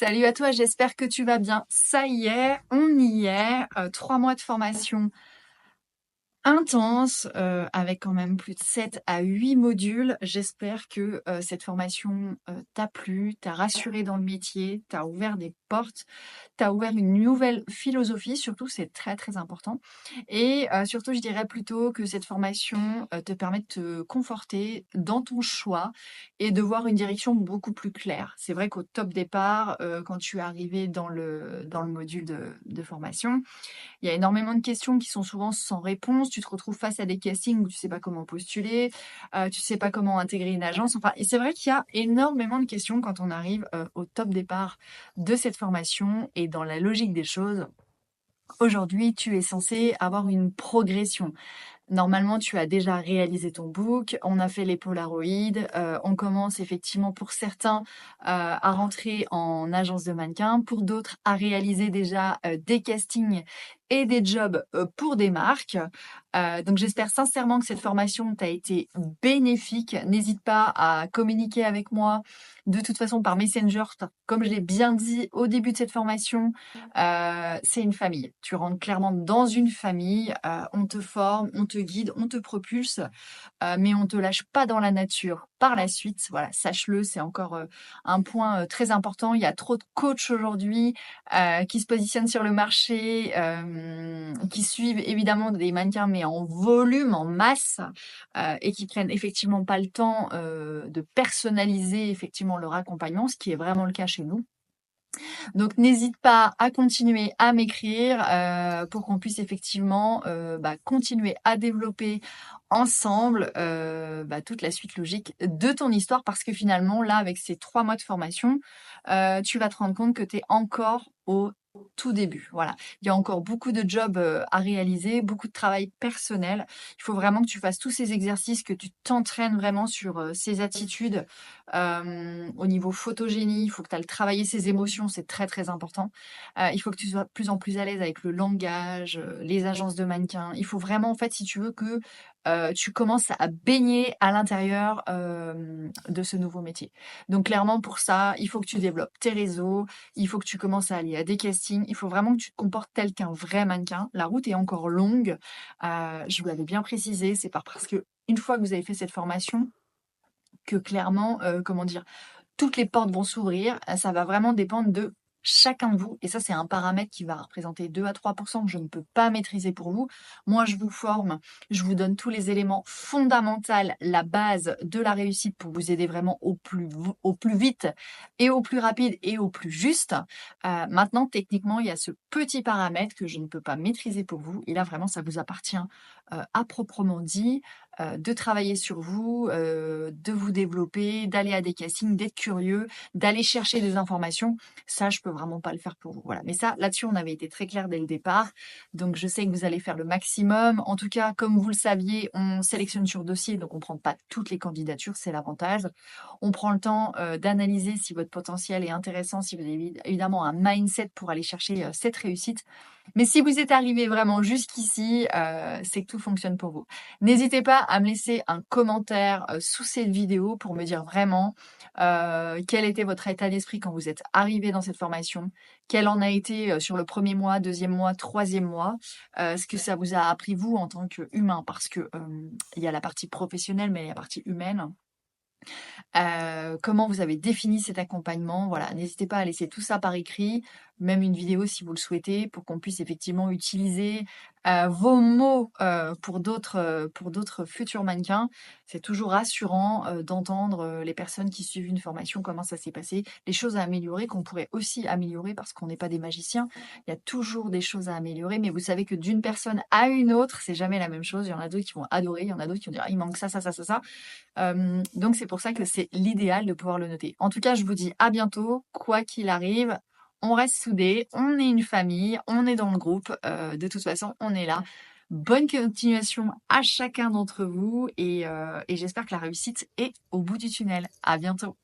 Salut à toi, j'espère que tu vas bien. Ça y est, on y est. 3 mois de formation intense, avec quand même plus de 7 à 8 modules. J'espère que cette formation t'a plu, t'a rassuré dans le métier, t'a ouvert des portes, t'a ouvert une nouvelle philosophie. Surtout, c'est très très important. Et surtout, je dirais plutôt que cette formation te permet de te conforter dans ton choix et de voir une direction beaucoup plus claire. C'est vrai qu'au top départ, quand tu es arrivé dans le module de formation, il y a énormément de questions qui sont souvent sans réponse. Tu te retrouves face à des castings où tu sais pas comment postuler, tu sais pas comment intégrer une agence. Enfin, et c'est vrai qu'il y a énormément de questions quand on arrive au top départ de cette formation. Et dans la logique des choses, aujourd'hui, tu es censé avoir une progression. Normalement, tu as déjà réalisé ton book, on a fait les polaroïdes, on commence effectivement pour certains à rentrer en agence de mannequin, pour d'autres à réaliser déjà des castings et des jobs pour des marques. Donc j'espère sincèrement que cette formation t'a été bénéfique. N'hésite pas à communiquer avec moi de toute façon par Messenger. Comme je l'ai bien dit au début de cette formation, c'est une famille. Tu rentres clairement dans une famille, on te forme, on te guide, on te propulse, mais on te lâche pas dans la nature par la suite. Voilà, sache-le, c'est encore un point très important. Il y a trop de coachs aujourd'hui qui se positionnent sur le marché, qui suivent évidemment des mannequins, mais en volume, en masse, et qui prennent effectivement pas le temps de personnaliser effectivement leur accompagnement, ce qui est vraiment le cas chez nous. Donc n'hésite pas à continuer à m'écrire pour qu'on puisse effectivement continuer à développer ensemble toute la suite logique de ton histoire, parce que finalement là, avec ces 3 mois de formation, tu vas te rendre compte que tu es encore au tout début. Voilà, il y a encore beaucoup de jobs à réaliser, beaucoup de travail personnel. Il faut vraiment que tu fasses tous ces exercices, que tu t'entraînes vraiment sur ces attitudes au niveau photogénie. Il faut que tu ailles travailler ces émotions, c'est très très important. Il faut que tu sois de plus en plus à l'aise avec le langage, les agences de mannequins. Il faut vraiment, en fait, si tu veux que tu commences à baigner à l'intérieur de ce nouveau métier. Donc clairement, pour ça, il faut que tu développes tes réseaux, il faut que tu commences à aller à des castings, il faut vraiment que tu te comportes tel qu'un vrai mannequin. La route est encore longue, je vous l'avais bien précisé, c'est pas parce que une fois que vous avez fait cette formation que clairement, comment dire, toutes les portes vont s'ouvrir. Ça va vraiment dépendre de chacun de vous. Et ça, c'est un paramètre qui va représenter 2 à 3 que je ne peux pas maîtriser pour vous. Moi, je vous forme, je vous donne tous les éléments fondamentaux, la base de la réussite pour vous aider vraiment au plus vite et au plus rapide et au plus juste. Maintenant, techniquement, il y a ce petit paramètre que je ne peux pas maîtriser pour vous. Et là, vraiment, ça vous appartient à proprement dit. De travailler sur vous, de vous développer, d'aller à des castings, d'être curieux, d'aller chercher des informations. Ça, je peux vraiment pas le faire pour vous. Voilà. Mais ça, là-dessus, on avait été très clair dès le départ. Donc, je sais que vous allez faire le maximum. En tout cas, comme vous le saviez, on sélectionne sur dossier, donc on prend pas toutes les candidatures, c'est l'avantage. On prend le temps d'analyser si votre potentiel est intéressant, si vous avez évidemment un mindset pour aller chercher cette réussite. Mais si vous êtes arrivé vraiment jusqu'ici, c'est que tout fonctionne pour vous. N'hésitez pas à me laisser un commentaire sous cette vidéo pour me dire vraiment quel était votre état d'esprit quand vous êtes arrivé dans cette formation, quel en a été sur le premier mois, deuxième mois, troisième mois, ce que ça vous a appris vous en tant qu'humain, parce que il y a la partie professionnelle, mais il y a la partie humaine. Comment vous avez défini cet accompagnement. Voilà, n'hésitez pas à laisser tout ça par écrit, même une vidéo si vous le souhaitez, pour qu'on puisse effectivement utiliser vos mots pour d'autres futurs mannequins. C'est toujours rassurant d'entendre les personnes qui suivent une formation, comment ça s'est passé, les choses à améliorer, qu'on pourrait aussi améliorer parce qu'on n'est pas des magiciens. Il y a toujours des choses à améliorer, mais vous savez que d'une personne à une autre, c'est jamais la même chose. Il y en a d'autres qui vont adorer, il y en a d'autres qui vont dire, ah, il manque ça, ça, ça, ça, ça. Donc c'est pour ça que c'est l'idéal de pouvoir le noter. En tout cas, je vous dis à bientôt, quoi qu'il arrive. On reste soudés, on est une famille, on est dans le groupe. De toute façon, on est là. Bonne continuation à chacun d'entre vous et j'espère que la réussite est au bout du tunnel. À bientôt.